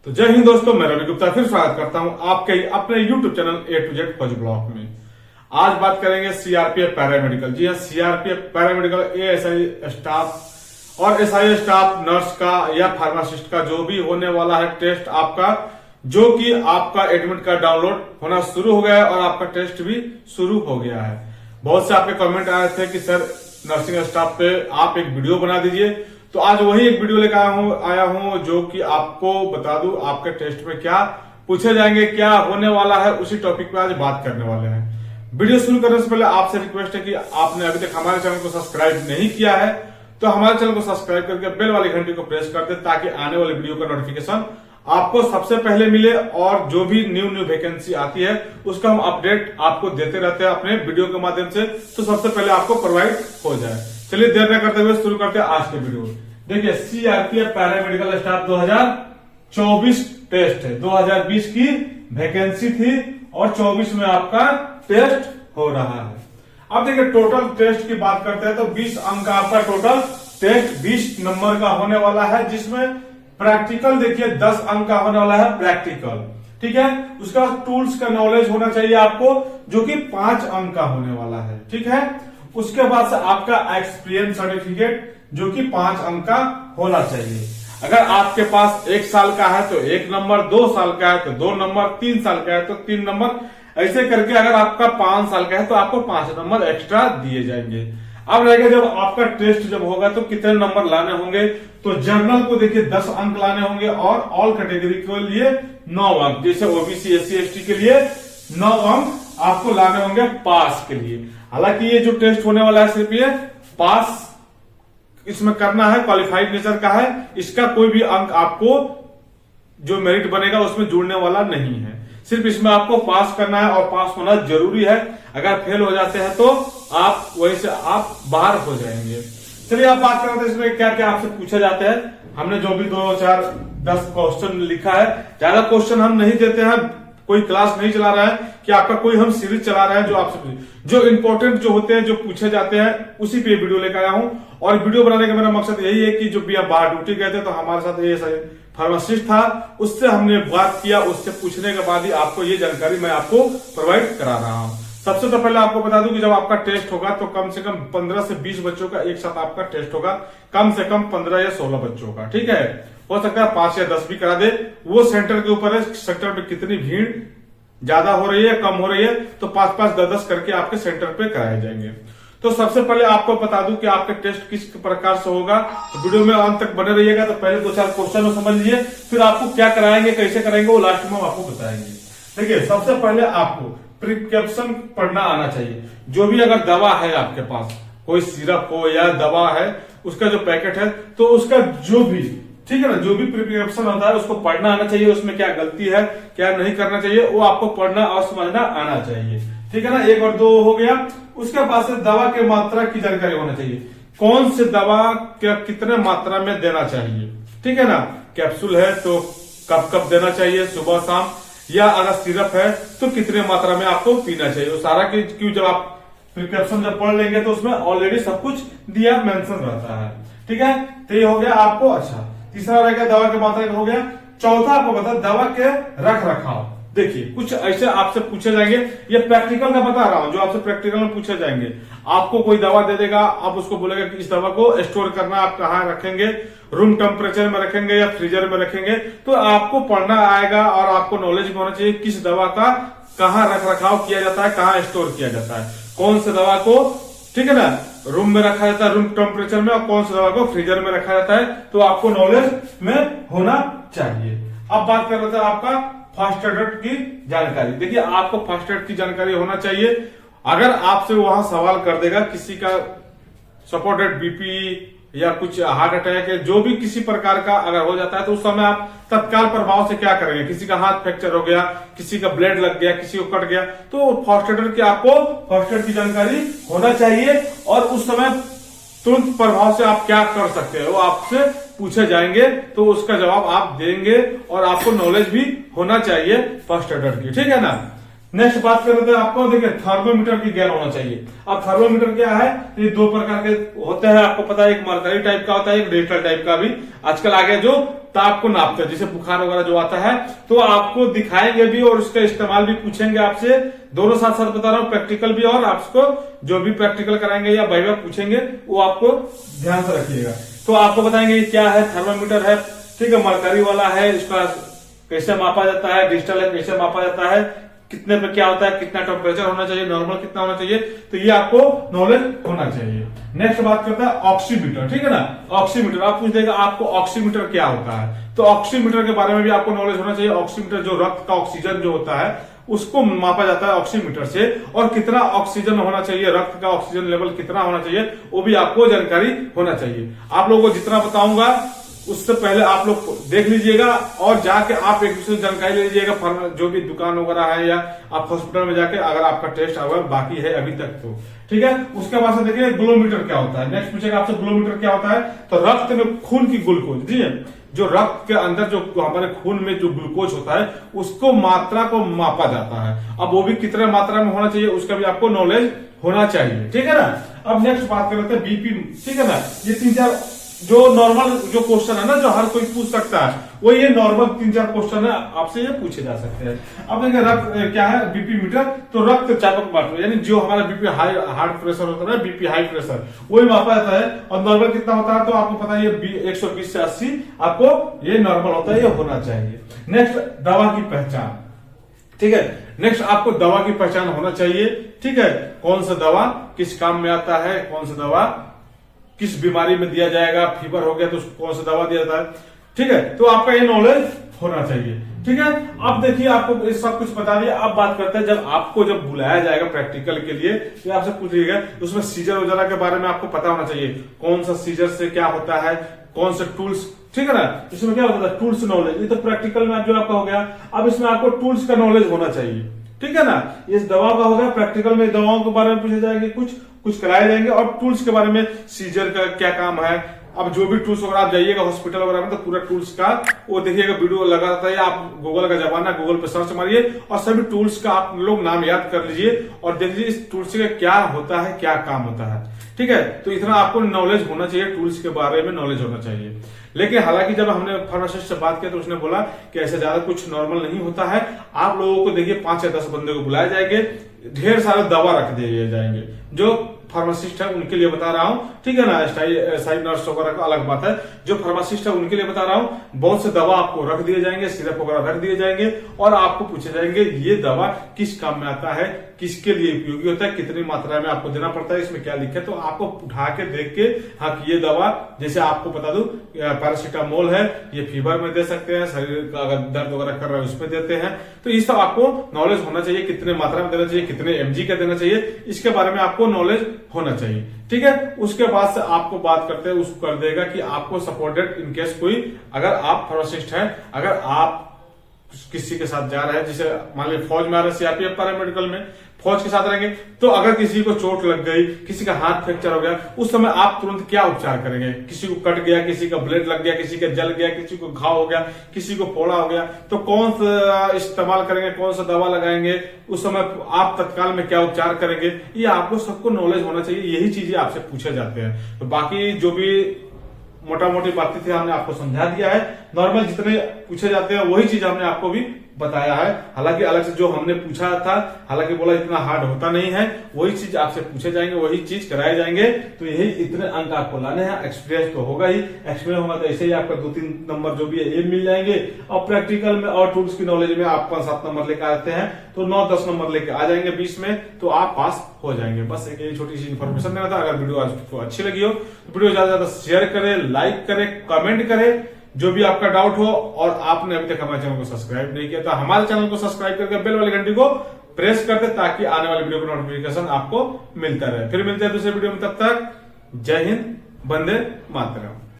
तो जय हिंद दोस्तों, मैं रवि गुप्ता फिर स्वागत करता हूं आपके अपने YouTube channel A to Z फौजी ब्लॉक में। आज बात करेंगे सीआरपीएफ पैरामेडिकल। जी हाँ, सीआरपीएफ पैरामेडिकल एएसआई स्टाफ और एसआई स्टाफ नर्स का या फार्मासिस्ट का जो भी होने वाला है टेस्ट आपका, जो कि आपका एडमिट कार्ड डाउनलोड होना शुरू हो गया है और आपका टेस्ट भी शुरू हो गया है। बहुत से आपके कमेंट आए थे कि सर नर्सिंग स्टाफ पे आप एक वीडियो बना दीजिए, तो आज वही एक वीडियो लेकर आया हूं जो कि आपको बता दूं आपके टेस्ट में क्या पूछे जाएंगे, क्या होने वाला है, उसी टॉपिक पे आज बात करने वाले हैं। वीडियो शुरू करने से पहले आपसे रिक्वेस्ट है कि आपने अभी तक हमारे चैनल को सब्सक्राइब नहीं किया है तो हमारे चैनल को सब्सक्राइब करके बेल वाली घंटी को प्रेस कर दे, ताकि आने वाली वीडियो का नोटिफिकेशन आपको सबसे पहले मिले और जो भी न्यू वैकेंसी आती है उसका हम अपडेट आपको देते रहते हैं अपने वीडियो के माध्यम से, तो सबसे पहले आपको प्रोवाइड हो जाए। चलिए देर न करते हुए शुरू करते हैं आज के वीडियो। देखिए, सीआरपीएफ पैरामेडिकल स्टाफ 2024 टेस्ट है। 2020 की वैकेंसी थी और 24 में आपका टेस्ट हो रहा है। अब देखिए, टोटल टेस्ट की बात करते हैं तो 20 अंक का आपका टोटल टेस्ट 20 नंबर का होने वाला है, जिसमें प्रैक्टिकल देखिए 10 अंक का होने वाला है प्रैक्टिकल, ठीक है। उसका टूल्स का नॉलेज होना चाहिए आपको, जो कि 5 अंक का होने वाला है, ठीक है। उसके बाद से आपका एक्सपीरियंस सर्टिफिकेट जो कि 5 अंक का होना चाहिए। अगर आपके पास 1 साल का है तो 1 नंबर, 2 साल का है तो 2 नंबर, 3 साल का है तो 3 नंबर, ऐसे करके अगर आपका 5 साल का है तो आपको 5 नंबर एक्स्ट्रा दिए जाएंगे। अब रहेगा जब आपका टेस्ट जब होगा तो कितने नंबर लाने होंगे, तो जर्नल को देखिए 10 अंक लाने होंगे और ऑल कैटेगरी के लिए 9 अंक, जैसे ओबीसी एससी एसटी के लिए 9 अंक आपको लाने होंगे पास के लिए। हालांकि ये जो टेस्ट होने वाला है सिर्फ ये पास इसमें करना है, क्वालिफाइड नेचर का है, इसका कोई भी अंक आपको जो मेरिट बनेगा उसमें जुड़ने वाला नहीं है। सिर्फ इसमें आपको पास करना है और पास होना जरूरी है। अगर फेल हो जाते हैं तो आप वहीं से आप बाहर हो जाएंगे। चलिए आप बात करते हैं इसमें क्या क्या आपसे पूछे जाते हैं। हमने जो भी 2, 4, 10 क्वेश्चन लिखा है, ज्यादा क्वेश्चन हम नहीं देते हैं, कोई क्लास नहीं चला रहा है कि आपका कोई हम सीरीज चला रहे हैं। जो आपसे जो इंपॉर्टेंट जो होते हैं, जो पूछे जाते हैं, उसी पे वीडियो लेकर आया हूं। और वीडियो बनाने का मेरा मकसद यही है कि जो भी आप बाहर ड्यूटी गए थे तो हमारे साथ ये फार्मासिस्ट था, उससे हमने बात किया, उससे पूछने के बाद ही आपको ये जानकारी मैं आपको प्रोवाइड करा रहा हूं। सबसे तो पहले आपको बता दूं कि जब आपका टेस्ट होगा तो कम से कम 15 से 20 बच्चों का एक साथ आपका टेस्ट होगा, कम से कम 15 या 16 बच्चों का, ठीक है। हो सकता है 5 या 10 भी करा दे, वो सेंटर के ऊपर है, सेंटर पे कितनी भीड़ ज्यादा हो रही है कम हो रही है, तो 5-5, 10-10 करके आपके सेंटर पे कराए जाएंगे। तो सबसे पहले आपको बता दूं कि आपका टेस्ट किस प्रकार से होगा, तो वीडियो में अंत तक बने रहिएगा। तो पहले 2-4 क्वेश्चन समझ लीजिए, फिर आपको क्या कराएंगे, कैसे कराएंगे, वो लास्ट में हम आपको बताएंगे। देखिए, सबसे पहले आपको प्रिस्क्रिप्शन पढ़ना आना चाहिए। जो भी अगर दवा है आपके पास, कोई सिरप हो या दवा है, उसका जो पैकेट है तो उसका जो भी, ठीक है ना, जो भी प्रिस्क्रिप्शन होता है उसको पढ़ना आना चाहिए। उसमें क्या गलती है, क्या नहीं करना चाहिए, वो आपको पढ़ना और समझना आना चाहिए, ठीक है ना। 1 और 2 हो गया। उसके बाद से दवा की मात्रा की जानकारी होना चाहिए, कौन से दवा क्या कितने मात्रा में देना चाहिए, ठीक है ना। कैप्सूल है तो कब कब देना चाहिए, सुबह शाम, या अगर सिरप है तो कितने मात्रा में आपको पीना चाहिए, वो सारा क्यों जब आप प्रिस्क्रिप्शन जब पढ़ लेंगे तो उसमें ऑलरेडी सब कुछ दिया मेंशन रहता है, ठीक है। तो ये हो गया आपको। अच्छा, तीसरा रहेगा दवा की मात्रा हो गया। चौथा आपको बता दवा के रख रखाव। देखिए, कुछ ऐसे आपसे पूछे जाएंगे, ये प्रैक्टिकल का बता रहा हूं, जो आपसे प्रैक्टिकल में पूछे जाएंगे। आपको कोई दवा दे देगा, आप उसको बोलेगा कि इस दवा को स्टोर करना, आप कहाँ रखेंगे, रूम टेम्परेचर में रखेंगे या फ्रीजर में रखेंगे, तो आपको पढ़ना आएगा और आपको नॉलेज भी होना चाहिए किस दवा का कहाँ रख रखाव किया जाता है, कहाँ स्टोर किया जाता है, कौन से दवा को, ठीक है ना, रूम में रखा जाता है रूम टेम्परेचर में, और कौन सी दवा को फ्रीजर में रखा जाता है, तो आपको नॉलेज में होना चाहिए। अब बात कर रहे थे आपका फर्स्ट एड की जानकारी। देखिए, आपको फर्स्ट एड की जानकारी होना चाहिए। अगर आपसे वहां सवाल कर देगा किसी का सपोर्टेड बीपी या कुछ हार्ट अटैक है, जो भी किसी प्रकार का अगर हो जाता है, तो उस समय आप तत्काल प्रभाव से क्या करेंगे। किसी का हाथ फ्रैक्चर हो गया, किसी का ब्लेड लग गया, किसी को कट गया, तो फर्स्ट एड की आपको फर्स्ट एड की जानकारी होना चाहिए। और उस समय तुरंत प्रभाव से आप क्या कर सकते हैं, वो आपसे पूछे जाएंगे, तो उसका जवाब आप देंगे और आपको नॉलेज भी होना चाहिए फर्स्ट एड की, ठीक है ना। नेक्स्ट बात कर रहे थे आपको, देखिए थर्मोमीटर की ज्ञान होना चाहिए। अब थर्मोमीटर क्या है, ये दो प्रकार के होते हैं, आपको पता है, एक मरकरी टाइप का होता है, एक डिजिटल टाइप का भी आजकल आ गया, जो ताप को नापते हैं, जैसे बुखार वगैरह जो आता है, तो आपको दिखाएंगे भी और उसका इस्तेमाल भी पूछेंगे आपसे, दोनों साथ साथ बता रहा हूँ, प्रैक्टिकल भी और आपको जो भी प्रैक्टिकल कराएंगे या वाइवा पूछेंगे वो आपको ध्यान से रखिएगा। तो आपको बताएंगे क्या है, थर्मोमीटर है, ठीक है, मरकरी वाला है, इसका कैसे मापा जाता है, डिजिटल है कैसे मापा जाता है, कितने पे क्या होता है, कितना टेम्परेचर होना चाहिए, नॉर्मल कितना होना चाहिए, तो ये आपको नॉलेज होना चाहिए। नेक्स्ट बात करता है ऑक्सीमीटर, ठीक है ना, ऑक्सीमीटर आप पूछ देगा आपको ऑक्सीमीटर क्या होता है, तो ऑक्सीमीटर के बारे में भी आपको नॉलेज होना चाहिए। ऑक्सीमीटर जो रक्त का ऑक्सीजन जो होता है उसको मापा जाता है ऑक्सीमीटर से, और कितना ऑक्सीजन होना चाहिए, रक्त का ऑक्सीजन लेवल कितना होना चाहिए वो भी आपको जानकारी होना चाहिए। आप लोगों को जितना बताऊंगा उससे पहले आप लोग देख लीजिएगा और जाके आप एक दूसरे से जानकारी ले लीजिएगा, जो भी दुकान वगैरह है या आप हॉस्पिटल में जाके, अगर आपका टेस्ट अगर बाकी है अभी तक तो ठीक है। उसके बाद से देखिए ग्लोमीटर क्या होता है, नेक्स्ट पूछेगा आपसे ग्लोमीटर क्या होता है, तो रक्त में खून की ग्लूकोज, जी जो रक्त के अंदर जो हमारे खून में जो ग्लूकोज होता है उसको मात्रा को मापा जाता है। अब वो भी कितने मात्रा में होना चाहिए उसका भी आपको नॉलेज होना चाहिए, ठीक है ना। अब नेक्स्ट बात कर लेते हैं बीपी, ठीक है ना, ये 3-4 जो नॉर्मल जो क्वेश्चन है ना, जो हर कोई पूछ सकता है, वो ये नॉर्मल 3-4 क्वेश्चन है, आपसे ये पूछे जा सकते हैं। अब देखिए रक्त क्या है, बीपी मीटर, तो रक्त चापक मात्र, यानी जो हमारा बीपी हाई हार्ट प्रेशर होता है, बीपी हाई प्रेशर वही मापा जाता है, और नॉर्मल कितना होता है तो आपको पता है 120 से 80 आपको ये नॉर्मल होता है, ये होना चाहिए। नेक्स्ट दवा की पहचान, ठीक है, नेक्स्ट आपको दवा की पहचान होना चाहिए, ठीक है, कौन सा दवा किस काम में आता है, कौन सा दवा किस बीमारी में दिया जाएगा, फीवर हो गया तो उसको कौन सा दवा दिया जाता है, ठीक है, तो आपका ये नॉलेज होना चाहिए, ठीक है। अब देखिए आपको सब कुछ बता दिया। अब बात करते हैं जब बुलाया जाएगा प्रैक्टिकल के लिए तो आपसे पूछिएगा उसमें सीजर वगैरह के बारे में आपको पता होना चाहिए, कौन सा सीजर से क्या होता है, कौन से टूल्स, ठीक है ना, इसमें क्या होता है टूल्स नॉलेज, ये तो प्रैक्टिकल में जो आपका हो गया। अब इसमें आपको टूल्स का नॉलेज होना चाहिए, ठीक है ना, इस दवा का हो गया, प्रैक्टिकल में दवाओं के बारे में पूछे जाएंगे, कुछ कराए जाएंगे, और टूल्स के बारे में सीजर का क्या काम है। अब जो भी टूल्स वगैरह आप जाइएगा हॉस्पिटल वगैरह में तो पूरा टूल्स का वो देखिएगा वीडियो लगा रहता है, आप गूगल का जमाना, गूगल पे सर्च मारिए और सभी टूल्स का आप लोग नाम याद कर लीजिए और देख लीजिए इस टूल्स का क्या होता है, क्या काम होता है, ठीक है। तो इतना आपको नॉलेज होना चाहिए, टूल्स के बारे में नॉलेज होना चाहिए। लेकिन हालांकि जब हमने फार्मासिस्ट से बात किया तो उसने बोला कि ऐसे ज्यादा कुछ नॉर्मल नहीं होता है, आप लोगों को देखिए 5 या 10 बंदे को बुलाए जाएंगे, ढेर सारे दवा रख दिए जाएंगे, जो फार्मासिस्ट है उनके लिए बता रहा हूं, ठीक है ना, साइड नर्स वगैरह का अलग बात है, जो फार्मासिस्ट है उनके लिए बता रहा हूं। बहुत से दवा आपको रख दिए जाएंगे, सिरप वगैरह रख दिए जाएंगे और आपको पूछे जाएंगे ये दवा किस काम में आता है, किसके लिए उपयोगी होता है, कितनी मात्रा में आपको देना पड़ता है, इसमें क्या लिखा है, तो आपको उठा के देख के हाँ ये दवा, जैसे आपको बता दूं पैरासीटामोल है, ये फीवर में दे सकते हैं, शरीर का अगर दर्द वगैरह कर रहा है उसमें देते हैं, तो ये सब आपको नॉलेज होना चाहिए, कितने मात्रा में देना चाहिए, कितने mg का देना चाहिए, इसके बारे में आपको नॉलेज होना चाहिए, ठीक है। उसके बाद से आपको बात करते हैं उसको कर देगा कि आपको सपोर्टेड इनकेस कोई, अगर आप फार्मासिस्ट हैं, अगर आप किसी के साथ जा रहे हैं, जैसे मान लीजिए फौज में आ रहे हैं, सीआरपीएफ पैरामेडिकल में फौज के साथ रहेंगे, तो अगर किसी को चोट लग गई, किसी का हाथ फ्रैक्चर हो गया, उस समय आप तुरंत क्या उपचार करेंगे, किसी को कट गया, किसी का ब्लेड लग गया, किसी का जल गया, किसी को घाव हो गया, किसी को फोड़ा हो गया, तो कौन सा इस्तेमाल करेंगे, कौन सा दवा लगाएंगे, उस समय आप तत्काल में क्या उपचार करेंगे, ये आपको सबको नॉलेज होना चाहिए, यही चीजें आपसे पूछे जाते हैं। तो बाकी जो भी मोटा मोटी बातें थी हमने आपको समझा दिया है, नॉर्मल जितने पूछे जाते हैं वही चीज हमने आपको भी बताया है। हालांकि अलग से जो हमने पूछा था, हालांकि बोला इतना हार्ड होता नहीं है, वही चीज आपसे पूछे जाएंगे, वही चीज कराए जाएंगे, तो यही इतने अंक आपको लाने हैं। एक्सपीरियंस तो होगा ही, एक्सपीरियंस होगा तो ऐसे ही आपका 2-3 नंबर जो भी है ये मिल जाएंगे, और प्रैक्टिकल में और टूल्स की नॉलेज में आप 5-7 नंबर लेकर आते हैं तो 9-10 नंबर लेके आ जाएंगे 20 में, तो आप पास हो जाएंगे। बस एक छोटी सी इन्फॉर्मेशन देना था। अगर वीडियो आपको अच्छी लगी हो तो वीडियो ज्यादा से ज्यादा शेयर करें, लाइक करें, कमेंट करें, जो भी आपका डाउट हो, और आपने अभी तक हमारे चैनल को सब्सक्राइब नहीं किया तो हमारे चैनल को सब्सक्राइब करके बेल वाली घंटी को प्रेस कर दे, ताकि आने वाली वीडियो का नोटिफिकेशन आपको मिलता रहे। फिर मिलते हैं दूसरे वीडियो में, तब तक जय हिंद, वंदे मातरम।